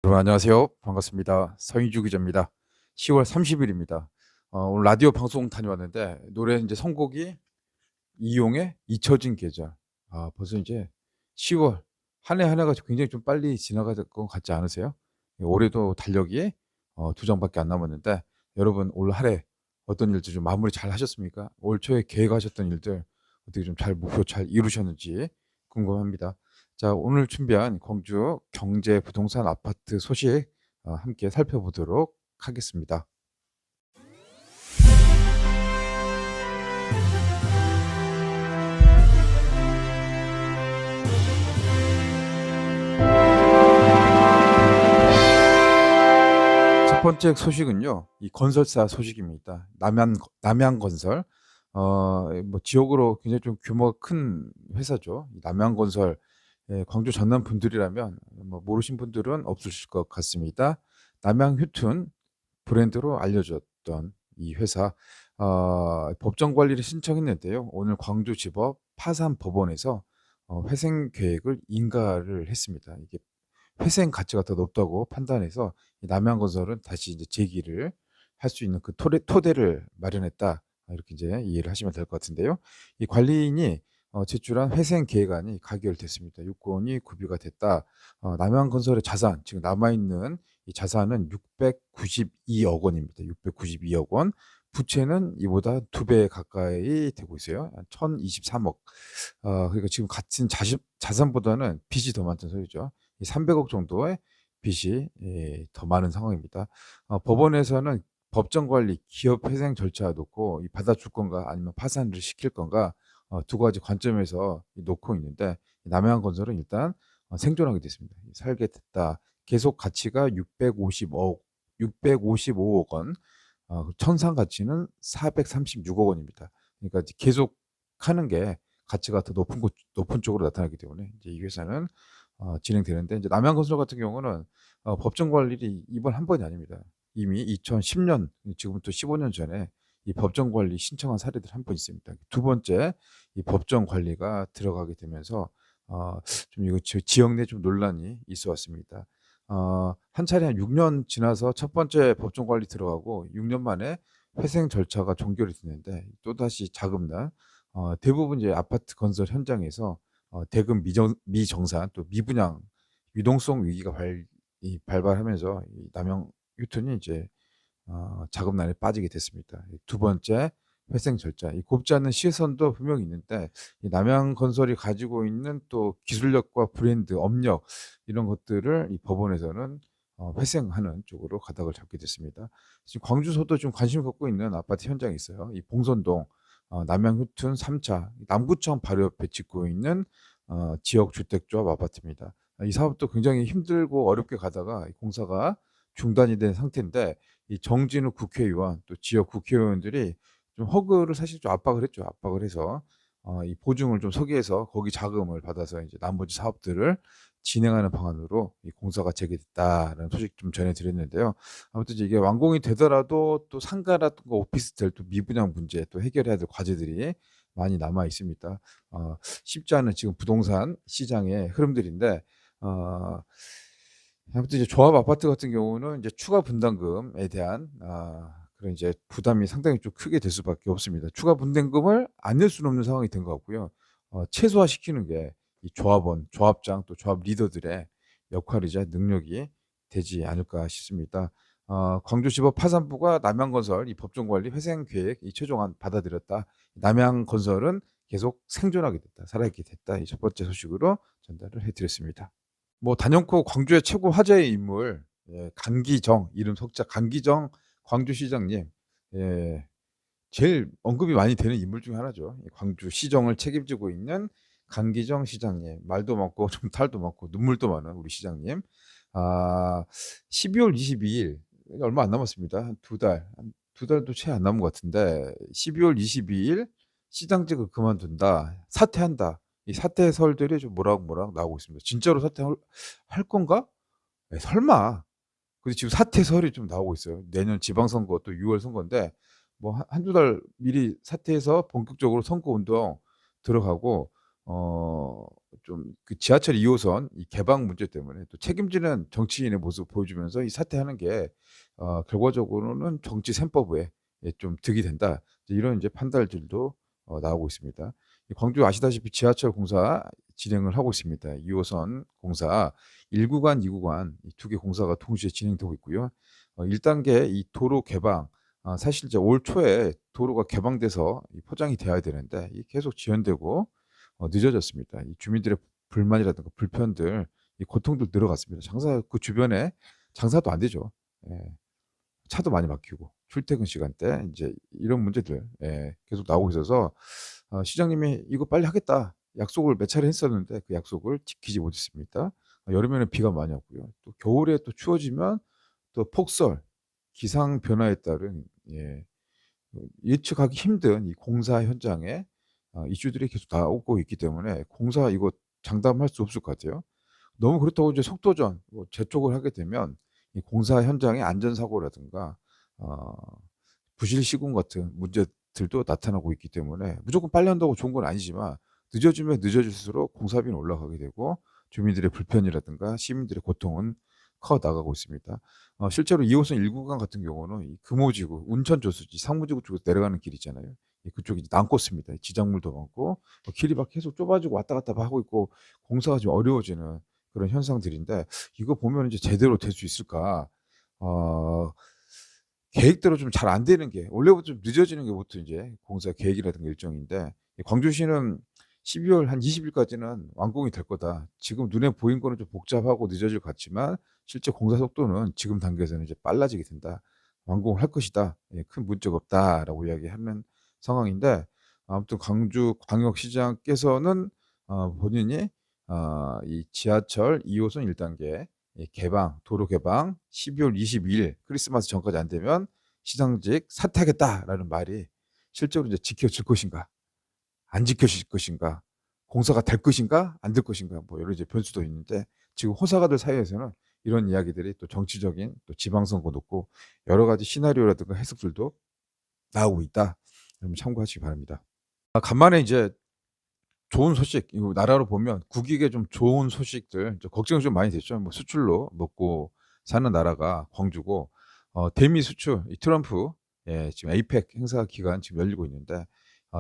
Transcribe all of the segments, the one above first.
여러분 안녕하세요. 반갑습니다. 서인주 기자입니다. 10월 30일입니다. 오늘 라디오 방송 다녀왔는데 노래 이제 선곡이 이용의 잊혀진 계절. 벌써 이제 10월 한 해 한 해가 굉장히 좀 빨리 지나갈 것 같지 않으세요? 올해도 달력이 두 장밖에 안 남았는데 여러분 올 한 해 어떤 일들 좀 마무리 잘 하셨습니까? 올 초에 계획하셨던 일들 어떻게 좀 잘 목표 잘 이루셨는지 궁금합니다. 자, 오늘 준비한 광주 경제 부동산 아파트 소식 함께 살펴보도록 하겠습니다. 첫 번째 소식은요. 이 건설사 소식입니다. 남양건설. 뭐 지역으로 굉장히 좀 규모가 큰 회사죠. 이 남양건설. 예, 광주 전남 분들이라면 뭐 모르신 분들은 없으실 것 같습니다. 남양휴튼 브랜드로 알려졌던 이 회사 법정 관리를 신청했는데요. 오늘 광주지법 파산법원에서 회생 계획을 인가를 했습니다. 이게 회생 가치가 더 높다고 판단해서 이 남양건설은 다시 이제 재기를 할 수 있는 그 토대를 마련했다. 이렇게 이제 이해를 하시면 될 것 같은데요. 이 관리인이 제출한 회생 계획안이 가결됐습니다. 유권이 구비가 됐다. 남양건설의 자산, 지금 남아있는 이 자산은 692억 원입니다. 692억 원. 부채는 이보다 2배 가까이 되고 있어요. 한 1023억. 그러니까 지금 같은 자산보다는 빚이 더 많다는 소리죠. 이 300억 정도의 빚이 더 많은 상황입니다. 법원에서는 법정 관리, 기업 회생 절차 놓고 이 받아줄 건가 아니면 파산을 시킬 건가 두 가지 관점에서 놓고 있는데 남해안건설은 일단 생존하게 됐습니다. 살게 됐다. 계속 가치가 655억 원, 천상 가치는 436억 원입니다. 그러니까 이제 계속 하는 게 가치가 더 높은 쪽으로 나타나기 때문에 이제 이 회사는 진행되는데 이제 남양건설 같은 경우는 법정 관리이 이번 한 번이 아닙니다. 이미 2010년 지금부터 15년 전에 이 법정 관리 신청한 사례들 한 번 있습니다. 두 번째 이 법정 관리가 들어가게 되면서 좀 이거 지역 내 좀 논란이 있어 왔습니다. 한 차례 한 6년 지나서 첫 번째 법정 관리 들어가고 6년 만에 회생 절차가 종결이 됐는데 또다시 자금난 대부분 이제 아파트 건설 현장에서 대금 미정산 또 미분양 유동성 위기가 발발하면서 이 남양 휴튼이 이제 자금난에 빠지게 됐습니다. 두 번째 회생 절차, 이 곱지 않은 시선도 분명히 있는데 이 남양건설이 가지고 있는 또 기술력과 브랜드, 업력 이런 것들을 이 법원에서는 회생하는 쪽으로 가닥을 잡게 됐습니다. 지금 광주서도 좀 관심을 갖고 있는 아파트 현장이 있어요. 이 봉선동 남양휴튼 3차 남구청 바로 옆에 짓고 있는 지역 주택조합 아파트입니다. 이 사업도 굉장히 힘들고 어렵게 가다가 공사가 중단이 된 상태인데 이 정진우 국회의원 또 지역 국회의원들이 좀 허그를 사실 좀 압박을 했죠. 압박을 해서 이 보증을 좀 서기해서 거기 자금을 받아서 이제 나머지 사업들을 진행하는 방안으로 이 공사가 재개됐다라는 소식 좀 전해드렸는데요. 아무튼 이게 완공이 되더라도 또 상가라든가 오피스텔 또 미분양 문제 또 해결해야 될 과제들이 많이 남아 있습니다. 쉽지 않은 지금 부동산 시장의 흐름들인데 아무튼 이제 조합 아파트 같은 경우는 이제 추가 분담금에 대한 그런 이제 부담이 상당히 좀 크게 될 수밖에 없습니다. 추가 분담금을 안 낼 수는 없는 상황이 된 것 같고요. 최소화시키는 게 이 조합원, 조합장 또 조합 리더들의 역할이자 능력이 되지 않을까 싶습니다. 광주지법 파산부가 남양건설 이 법정관리 회생 계획 이 최종안 받아들였다. 남양건설은 계속 생존하게 됐다. 살아있게 됐다. 이 첫 번째 소식으로 전달을 해드렸습니다. 뭐 단연코 광주의 최고 화제의 인물 강기정 이름 석자 강기정 광주시장님 제일 언급이 많이 되는 인물 중에 하나죠. 광주시정을 책임지고 있는 강기정 시장님 말도 많고 좀 탈도 많고 눈물도 많은 우리 시장님 12월 22일 얼마 안 남았습니다. 한 두 달도 채 안 남은 것 같은데 12월 22일 시장직을 그만둔다. 사퇴한다. 이 사퇴 설들이 좀 모락모락 나오고 있습니다. 진짜로 사퇴할 건가? 설마. 근데 지금 사퇴설이 좀 나오고 있어요. 내년 지방선거 또 6월 선거인데 뭐 한두 달 미리 사퇴해서 본격적으로 선거운동 들어가고 좀 그 지하철 2 호선 이 개방 문제 때문에 또 책임지는 정치인의 모습을 보여주면서 이 사퇴하는 게 결과적으로는 정치 셈법에 좀 득이 된다. 이제 이런 이제 판단들도 나오고 있습니다. 이 광주 아시다시피 지하철 공사 진행을 하고 있습니다. 2 호선 공사 1 구간, 2 구간 이 2개 공사가 동시에 진행되고 있고요. 1 단계 이 도로 개방 사실 이제 올 초에 도로가 개방돼서 이 포장이 돼야 되는데 이게 계속 지연되고 늦어졌습니다. 이 주민들의 불만이라든가 불편들 이 고통들 늘어갔습니다. 장사 그 주변에 장사도 안 되죠. 예. 차도 많이 막히고 출퇴근 시간대 인제 이런 문제들 계속 나오고 있어서 시장님이 "이거 빨리 하겠다." 약속을 몇 차례 했었는데 그 약속을 지키지 못했습니다. 여름에는 비가 많이 왔고요. 또 겨울에 또 추워지면 또 폭설, 기상 변화에 따른 예측하기 힘든 이 공사 현장에 이슈들이 계속 나오고 있기 때문에 공사 이거 장담할 수 없을 것 같아요. 너무 그렇다고 이제 속도전 뭐 재촉을 하게 되면 이 공사 현장의 안전사고라든가 어 부실 시공 같은 문제들도 나타나고 있기 때문에 무조건 빨리 한다고 좋은 건 아니지만 늦어지면 늦어질수록 공사비는 올라가게 되고 주민들의 불편이라든가 시민들의 고통은 커 나가고 있습니다. 실제로 2 호선 1 구간 같은 경우는 이 금오지구, 운천저수지, 상무지구 쪽으로 내려가는 길 있잖아요. 그쪽이 난코스입니다. 지작물도 많고 길이 막 계속 좁아지고 왔다 갔다 막 하고 있고 공사가 좀 어려워지는 그런 현상들인데 이거 보면 이제 '제대로 될 수 있을까?' 어 계획대로 좀 잘 안 되는 게 원래부터 좀 늦어지는 게 보통 이제 공사 계획이라든가 일정인데 이 광주시는 12월 한 20 일까지는 완공이 될 거다. 지금 눈에 보인 거는 좀 복잡하고 늦어질 것 같지만 실제 공사 속도는 지금 단계에서는 이제 빨라지게 된다. 완공을 할 것이다. 큰 문제가 없다라고 이야기하는 상황인데 아무튼 광주 광역시장께서는 본인이 이 지하철 2 호선 1 단계 개방 도로 개방 12월 22일 크리스마스 전까지 안 되면 시장직 사퇴하겠다라는 말이 실제로 이제 지켜질 것인가 안 지켜질 것인가 공사가 될 것인가 안 될 것인가 뭐 여러 이제 변수도 있는데 지금 호사가들 사이에서는 이런 이야기들이 또 정치적인 또 지방선거 놓고 여러 가지 시나리오라든가 해석들도 나오고 있다. 여러분 참고하시기 바랍니다. 간만에 이제 좋은 소식 이거 나라로 보면 국익에 좀 좋은 소식들 좀 걱정이 좀 많이 됐죠. 뭐 수출로 먹고 사는 나라가 광주고 대미 수출 이 트럼프 지금 에이펙 행사 기간 지금 열리고 있는데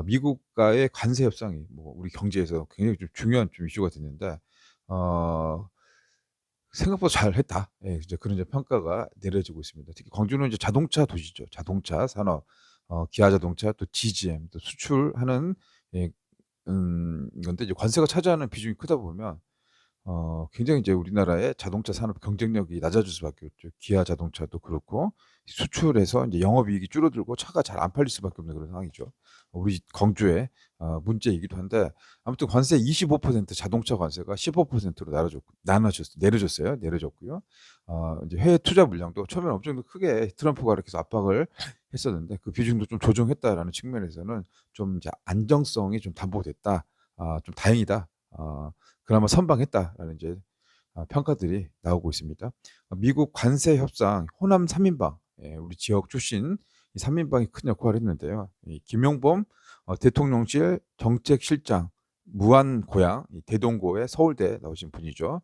미국과의 관세 협상이 뭐 우리 경제에서 굉장히 좀 중요한 좀 이슈가 됐는데 어 생각보다 잘했다. 이제 그런 이제 평가가 내려지고 있습니다. 특히 광주는 이제 자동차 도시죠. 자동차 산업 기아 자동차 또 GGM 또 수출하는 예 건데 이제 관세가 차지하는 비중이 크다 보면 굉장히 이제 우리나라의 자동차 산업 경쟁력이 낮아질 수밖에 없죠. 기아 자동차도 그렇고 수출해서 인제 영업이익이 줄어들고 차가 잘 안 팔릴 수밖에 없는 그런 상황이죠. 우리 광주의 문제이기도 한데 아무튼 관세 25% 자동차 관세가 15%로 내려졌어요. 내려졌고요. 인제 해외 투자 물량도 처음에는 엄청 크게 트럼프가 이렇게 해서 압박을 했었는데 그 비중도 좀 조정했다라는 측면에서는 좀 이제 '안정성이 좀 담보됐다. 좀 다행이다.' 그나마 선방했다라는 이제 평가들이 나오고 있습니다. 미국 관세 협상 호남 3 인방 우리 지역 출신 이 3 인방이 큰 역할을 했는데요. 이 김용범 대통령실 정책실장 무안 고향 이 대동고의 서울대 나오신 분이죠.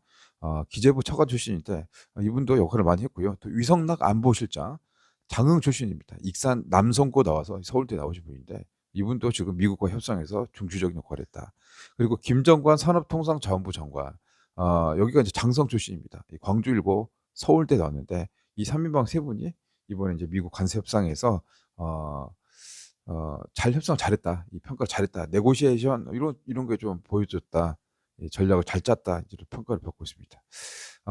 기재부 차관 출신인데 이분도 역할을 많이 했고요. 또 위성락 안보실장 장흥 출신입니다. 익산 남성고 나와서 서울대 나오신 분인데 이분도 지금 미국과 협상에서 중추적인 역할을 했다. 그리고 김정관 산업통상자원부 장관 여기가 이제 장성 출신입니다. 이 광주일보 서울대 나왔는데 이 3 인방 3 분이 이번에 이제 미국 관세 협상에서 어 "잘 협상 잘했다. 이 평가를 잘했다. 네고시에이션 이런 게 좀 보여줬다. 이 전략을 잘 짰다." 이제 평가를 받고 있습니다.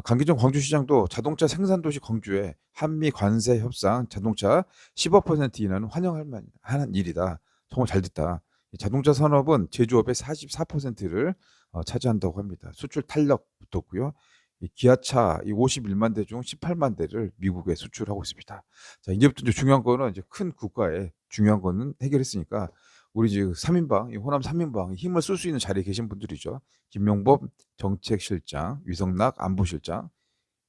강기정 광주시장도 자동차 생산 도시 광주에 한미 관세 협상 자동차 15% 인하는 환영할 만한 일이다. 정말 잘 됐다. 이 자동차 산업은 제조업의 44%를 차지한다고 합니다. 수출 탄력 붙었고요. 이 기아차 이 51만 대 중 18만 대를 미국에 수출하고 있습니다. 자 이제부터 이제 중요한 거는 이제 큰 국가에 중요한 거는 해결했으니까 우리 지금 3 인방 이 호남 3 인방 힘을 쓸 수 있는 자리에 계신 분들이죠. 김용범 정책실장, 위성락 안보실장,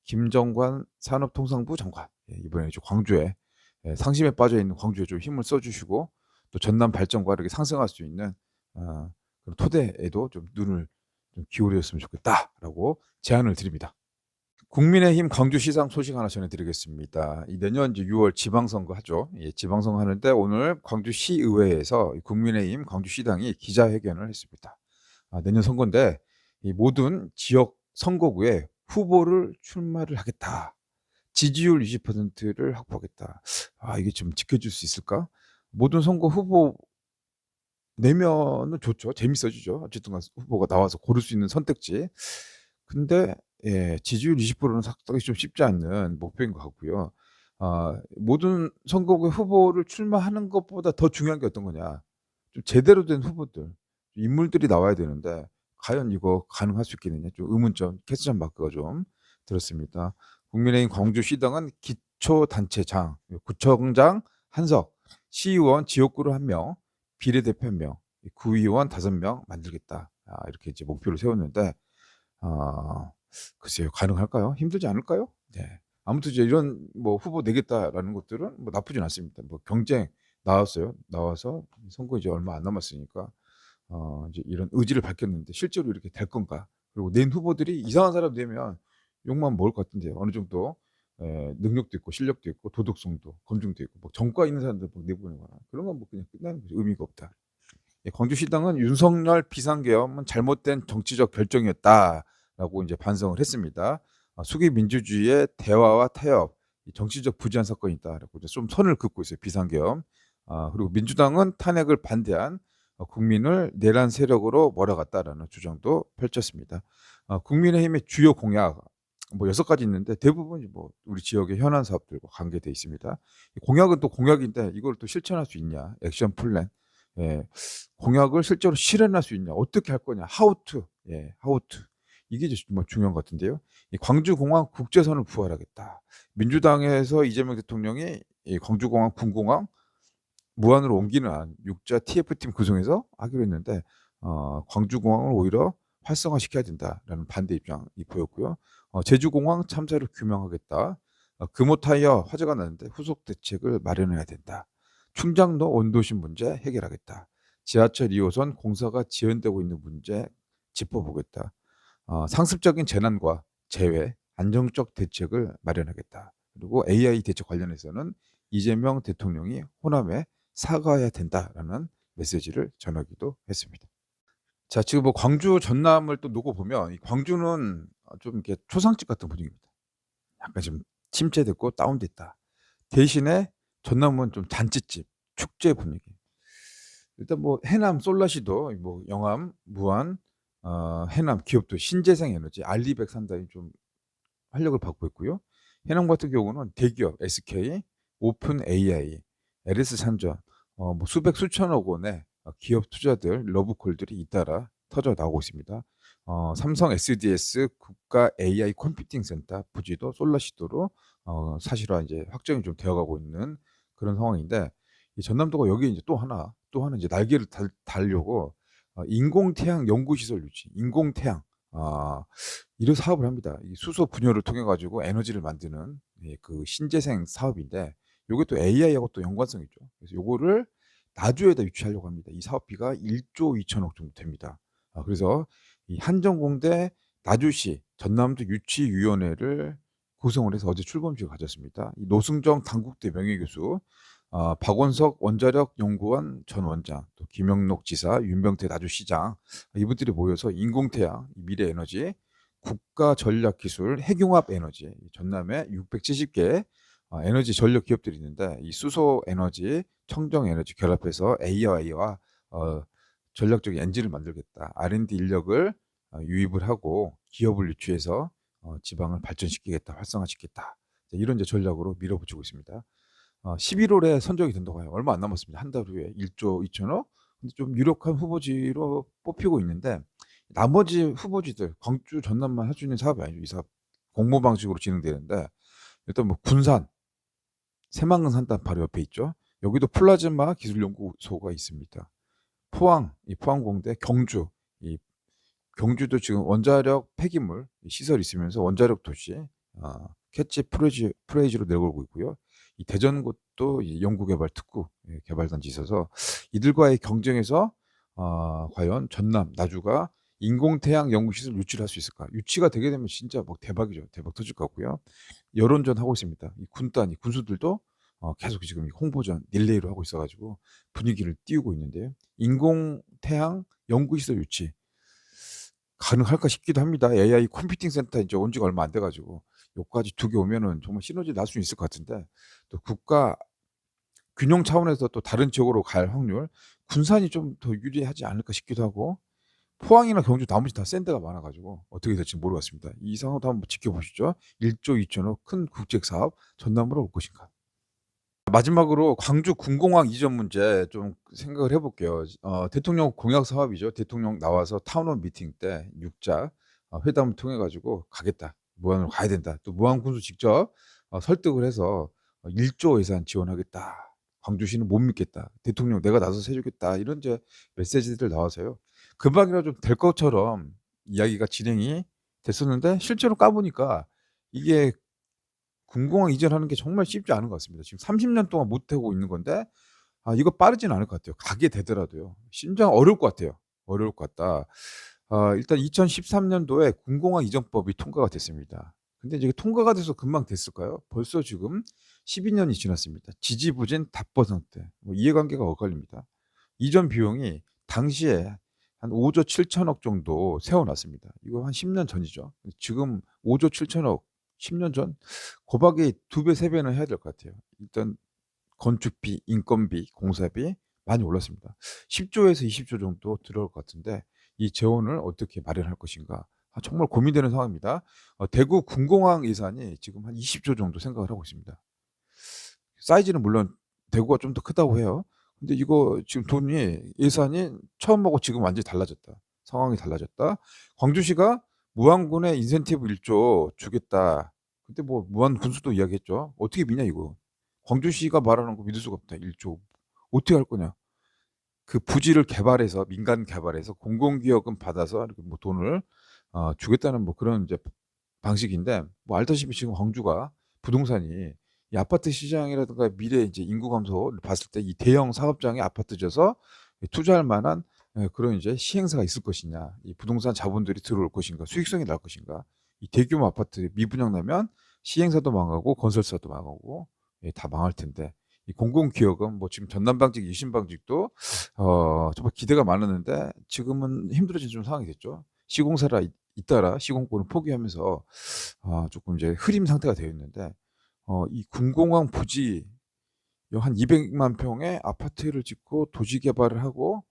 김정관 산업통상부 장관 이번에 이제 광주에 상심에 빠져 있는 광주에 좀 힘을 써 주시고 또 전남 발전과 이렇게 상승할 수 있는 그런 토대에도 좀 눈을 좀 기울였으면 좋겠다라고 제안을 드립니다. 국민의힘 광주시장 소식 하나 전해드리겠습니다. 이 내년 이제 6월 지방선거 하죠. 예, 지방선거 하는데 오늘 광주시의회에서 국민의힘 광주시당이 기자회견을 했습니다. 내년 선거인데 이 모든 지역 선거구에 후보를 출마를 하겠다. 지지율 20%를 확보하겠다. 이게 좀 지켜줄 수 있을까? 모든 선거 후보 내면은 좋죠. 재밌어지죠. 어쨌든 후보가 나와서 고를 수 있는 선택지. 근데 예, 지지율 20%는 삭감이 좀 쉽지 않는 목표인 것 같고요. 모든 선거구에 후보를 출마하는 것보다 더 중요한 게 어떤 거냐. 좀 제대로 된 후보들, 인물들이 나와야 되는데 과연 이거 가능할 수 있겠느냐. 좀 의문점, 캐스션 마크가 좀 들었습니다. 국민의힘 광주시당은 기초단체장, 구청장 한석, 시의원 지역구로 1명, 비례대표 1명, 구의원 5명 만들겠다. 이렇게 이제 목표를 세웠는데 글쎄요, 가능할까요? 힘들지 않을까요? 네. 아무튼 이제 이런 뭐 후보 내겠다라는 것들은 뭐 나쁘진 않습니다. 뭐 경쟁 나왔어요. 나와서 선거 이제 얼마 안 남았으니까 이제 이런 의지를 밝혔는데 실제로 이렇게 될 건가? 그리고 낸 후보들이 이상한 사람 내면 욕만 먹을 것 같은데요. 어느 정도 능력도 있고 실력도 있고 도덕성도 검증도 있고 뭐 정과 있는 사람들 막 내보내는 거나 그런 건 뭐 그냥 끝나는 거죠. 의미가 없다. 광주시당은 윤석열 비상계엄은 잘못된 정치적 결정이었다라고 이제 반성을 했습니다. 수기 민주주의의 대화와 타협, 정치적 부지한 사건이 있다라고 좀 선을 긋고 있어요. 비상계엄. 그리고 민주당은 탄핵을 반대한 국민을 내란 세력으로 몰아갔다라는 주장도 펼쳤습니다. 국민의힘의 주요 공약 뭐 6가지 있는데 대부분 뭐 우리 지역의 현안 사업들과 관계돼 있습니다. 공약은 또 공약인데 이걸 또 실천할 수 있냐? 액션 플랜. 예. 공약을 실제로 실현할 수 있냐? 어떻게 할 거냐? How to. 예, how to. 이게 정말 중요한 것 같은데요. 이 광주공항 국제선을 부활하겠다. 민주당에서 이재명 대통령이 이 광주공항 군공항 무안으로 옮기는 안, 육자 TF팀 구성해서 하기로 했는데 광주공항을 오히려 활성화시켜야 된다라는 반대 입장이 보였고요. 제주공항 참사를 규명하겠다. 금호타이어 화재가 났는데 후속 대책을 마련해야 된다. 충장로 원도심 문제 해결하겠다. 지하철 2호선 공사가 지연되고 있는 문제 짚어보겠다. 상습적인 재난과 재해, 안정적 대책을 마련하겠다. 그리고 AI 대책 관련해서는 이재명 대통령이 호남에 사과해야 된다라는 메시지를 전하기도 했습니다. 자, 지금 뭐 광주 전남을 또 놓고 보면 이 광주는 좀 이렇게 초상집 같은 분위기입니다. 약간 좀 침체됐고 다운됐다. 대신에 전남은 좀 잔치집, 축제 분위기. 일단 뭐 해남 솔라시도 뭐 영암, 무안, 해남 기업도 신재생에너지, 알리백 산다이 좀 활력을 받고 있고요. 해남 같은 경우는 대기업 SK, 오픈 AI, LS 산전, 뭐 수백 수천억 원의 기업 투자들, 러브콜들이 잇따라 터져 나오고 있습니다. 삼성 SDS 국가 AI 컴퓨팅 센터 부지도 솔라시도로 사실화 이제 확정이 좀 되어가고 있는 그런 상황인데 이 전남도가 여기 이제 또 하나 이제 날개를 달려고 인공태양 연구시설 유치, 인공태양 이런 사업을 합니다. 이 수소 분열을 통해 가지고 에너지를 만드는 그 신재생 사업인데 요게 또 AI하고 또 연관성이 있죠. 그래서 요거를 나주에다 유치하려고 합니다. 이 사업비가 1조 2천억 정도 됩니다. 그래서 이 한전공대 나주시 전남도 유치위원회를 구성을 해서 어제 출범식을 가졌습니다. 이 노승정 단국대 명예교수, 박원석 원자력 연구원 전 원장, 또 김영록 지사, 윤병태 나주시장 이분들이 모여서 인공태양, 미래 에너지, 국가 전략 기술, 핵융합 에너지, 전남에 670개 에너지 전력 기업들이 있는데 이 수소 에너지, 청정 에너지 결합해서 AI와 전략적인 엔진을 만들겠다. R&D 인력을 유입을 하고 기업을 유치해서 지방을 발전시키겠다, 활성화시키겠다. 이런 이제 전략으로 밀어붙이고 있습니다. 11월에 선정이 된다고 해요. 얼마 안 남았습니다. 한 달 후에 1조 2천억. 근데 좀 유력한 후보지로 뽑히고 있는데 나머지 후보지들 광주 전남만 할 수 있는 사업이 아니죠. 이 사업 공모 방식으로 진행되는데 일단 뭐 군산 새만금 산단 바로 옆에 있죠. 여기도 플라즈마 기술연구소가 있습니다. 포항, 이 포항공대, 경주, 이 경주도 지금 원자력 폐기물 시설이 있으면서 원자력 도시 캐치 프레이지로 내걸고 있고요. 이 대전 곳도 연구개발 특구 개발단지 있어서 이들과의 경쟁에서 과연 전남, 나주가 인공태양 연구시설 유치를 할 수 있을까? 유치가 되게 되면 진짜 뭐 대박이죠. 대박 터질 것 같고요. 여론전 하고 있습니다. 이 군단이 군수들도 계속 지금 홍보전 릴레이로 하고 있어 가지고 분위기를 띄우고 있는데요. 인공태양 연구시설 유치 가능할까 싶기도 합니다. AI 컴퓨팅 센터 인제 온 지가 얼마 안 돼 가지고 요까지 2개 오면은 정말 시너지 날 수 있을 것 같은데, 또 국가 균형 차원에서 또 다른 지역으로 갈 확률, 군산이 좀 더 유리하지 않을까 싶기도 하고, 포항이나 경주 나머지 다 센 데가 많아 가지고 어떻게 될지 모르겠습니다. 이 상황도 한번 지켜보시죠. 1조 2천억 큰 국책 사업 전남으로 올 것인가. 마지막으로 광주 군공항 이전 문제 좀 생각을 해 볼게요. 대통령 공약 사업이죠. 대통령 나와서 타운홀 미팅 때 6자 회담을 통해 가지고 "가겠다. 무안으로 가야 된다." 또 무안 군수 직접 설득을 해서 1조 예산 지원하겠다. 광주시는 못 믿겠다. 대통령 "내가 나서서 해 주겠다." 이런 이제 메시지들 나와서요. 금방이라도 좀 될 것처럼 이야기가 진행이 됐었는데, 실제로 까 보니까 이게 군공항 이전하는 게 정말 쉽지 않은 것 같습니다. 지금 30년 동안 못 하고 있는 건데 이거 빠르진 않을 것 같아요. 가게 되더라도요. 심정 어려울 것 같아요. 어려울 것 같다. 일단 2013 년도에 군공항 이전법이 통과가 됐습니다. 근데 이제 통과가 돼서 금방 됐을까요? 벌써 지금 12년이 지났습니다. 지지부진 답보 상태. 뭐 이해관계가 엇갈립니다. 이전 비용이 당시에 한 5조 7천억 정도 세워 놨습니다. 이거 한 10년 전이죠. 지금 5조 7천억 10년 전 고박이 2배 3배는 해야 될 것 같아요. 일단 건축비, 인건비, 공사비 많이 올랐습니다. 10조에서 20조 정도 들어올 것 같은데, 이 재원을 어떻게 마련할 것인가 정말 고민되는 상황입니다. 대구 군공항 예산이 지금 한 20조 정도 생각을 하고 있습니다. 사이즈는 물론 대구가 좀 더 크다고 해요. 근데 이거 지금 돈이 예산이 처음하고 지금 완전히 달라졌다. 상황이 달라졌다. 광주시가 무안군에 인센티브 1조 주겠다. 그때 뭐 무안 군수도 이야기했죠. 어떻게 믿냐 이거. 광주시가 말하는 거 믿을 수가 없다. 1조. 어떻게 할 거냐. 그 부지를 개발해서 민간 개발해서 공공기여금 받아서 이렇게 뭐 돈을 주겠다는 뭐 그런 이제 방식인데, 뭐 알다시피 지금 광주가 부동산이 이 아파트 시장이라든가 미래 이제 인구 감소를 봤을 때 이 대형 사업장에 아파트 져서 투자할 만한 그런 이제 시행사가 있을 것이냐, 이 부동산 자본들이 들어올 것인가, 수익성이 날 것인가. 이 대규모 아파트 미분양 나면 시행사도 망하고 건설사도 망하고 다 망할 텐데, 이 공공기여금 뭐 지금 전남방직, 유신방직도 정말 기대가 많았는데 지금은 힘들어진 좀 상황이 됐죠. 시공사라 잇따라 시공권을 포기하면서 조금 이제 흐림 상태가 되어 있는데, 이 군공항 부지 한 200만 평의 아파트를 짓고 도시 개발을 하고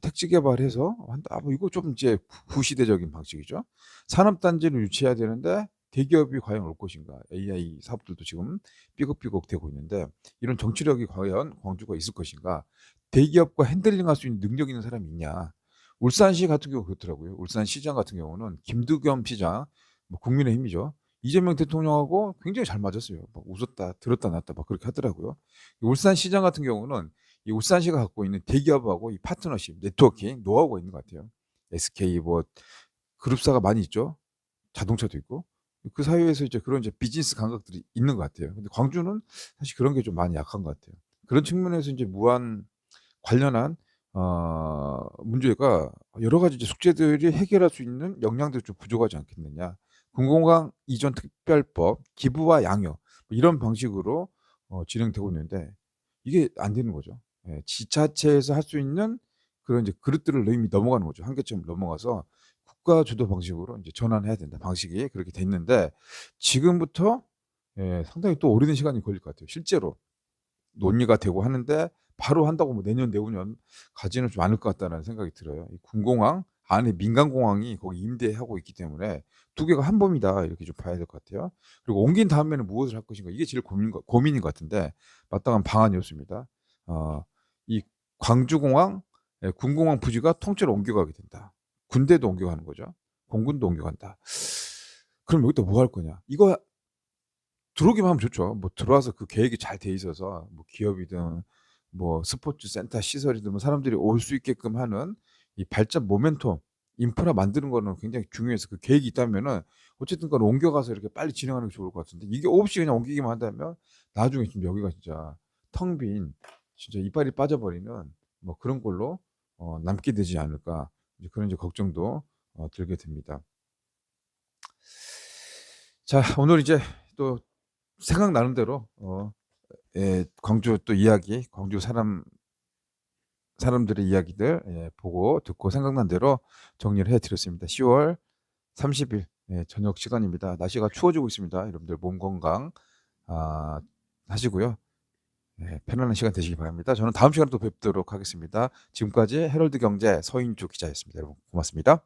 택지 개발해서 한다. 뭐 이거 좀 이제 구시대적인 방식이죠. 산업단지를 유치해야 되는데 대기업이 과연 올 것인가. AI 사업들도 지금 삐걱삐걱 되고 있는데, 이런 정치력이 과연 광주가 있을 것인가. 대기업과 핸들링할 수 있는 능력 있는 사람이 있냐. 울산시 같은 경우 그렇더라고요. 울산시장 같은 경우는 김두겸 시장, 뭐 국민의힘이죠. 이재명 대통령하고 굉장히 잘 맞았어요. 막 웃었다 들었다 놨다 막 그렇게 하더라고요. 울산시장 같은 경우는 이 울산시가 갖고 있는 대기업하고 이 파트너십, 네트워킹, 노하우가 있는 것 같아요. SK 뭐 그룹사가 많이 있죠. 자동차도 있고. 그 사이에서 이제 그런 이제 비즈니스 감각들이 있는 것 같아요. 근데 광주는 사실 그런 게 좀 많이 약한 것 같아요. 그런 측면에서 이제 무한 관련한 문제가 여러 가지 이제 숙제들이 해결할 수 있는 역량들이 좀 부족하지 않겠느냐. 군공항 이전 특별법, 기부와 양육 뭐 이런 방식으로 진행되고 있는데 이게 안 되는 거죠. 예. 지자체에서 할 수 있는 그런 이제 그릇들을 이미 넘어가는 거죠. 한계점을 넘어가서 국가 주도 방식으로 인제 전환해야 된다. 방식이 그렇게 돼 있는데, 지금부터 상당히 또 오래된 시간이 걸릴 것 같아요. 실제로 논의가 되고 하는데 바로 한다고 뭐 내년, 내후년 가지는 좀 않을 것 같다는 생각이 들어요. 이 군공항 안에 민간 공항이 거기 임대하고 있기 때문에 2개가 한 몸이다 이렇게 좀 봐야 될 것 같아요. 그리고 옮긴 다음에는 무엇을 할 것인가, 이게 제일 고민인 것 같은데 마땅한 방안이 없습니다. 이 광주공항, 군공항 부지가 통째로 옮겨가게 된다. 군대도 옮겨가는 거죠. 공군도 옮겨간다. 그럼 여기다 뭐 할 거냐? 이거 들어오기만 하면 좋죠. 뭐 들어와서 그 계획이 잘 돼 있어서 뭐 기업이든 뭐 스포츠 센터 시설이든 뭐 사람들이 올 수 있게끔 하는 이 발전 모멘텀, 인프라 만드는 거는 굉장히 중요해서 그 계획이 있다면은 어쨌든 간에 옮겨가서 이렇게 빨리 진행하는 게 좋을 것 같은데, 이게 없이 그냥 옮기기만 한다면 나중에 좀 여기가 진짜 텅 빈, 진짜 이빨이 빠져버리는 뭐 그런 걸로 남게 되지 않을까, 이제 그런 이제 걱정도 들게 됩니다. 자, 오늘 이제 또 생각나는 대로 광주 또 이야기, 광주 사람들의 이야기들 보고 듣고 생각난 대로 정리를 해 드렸습니다. 10월 30일 저녁 시간입니다. 날씨가 추워지고 있습니다. 여러분들 몸 건강 하시고요. 편안한 시간 되시기 바랍니다. 저는 다음 시간에 또 뵙도록 하겠습니다. 지금까지 헤럴드 경제 서인주 기자였습니다. 여러분 고맙습니다.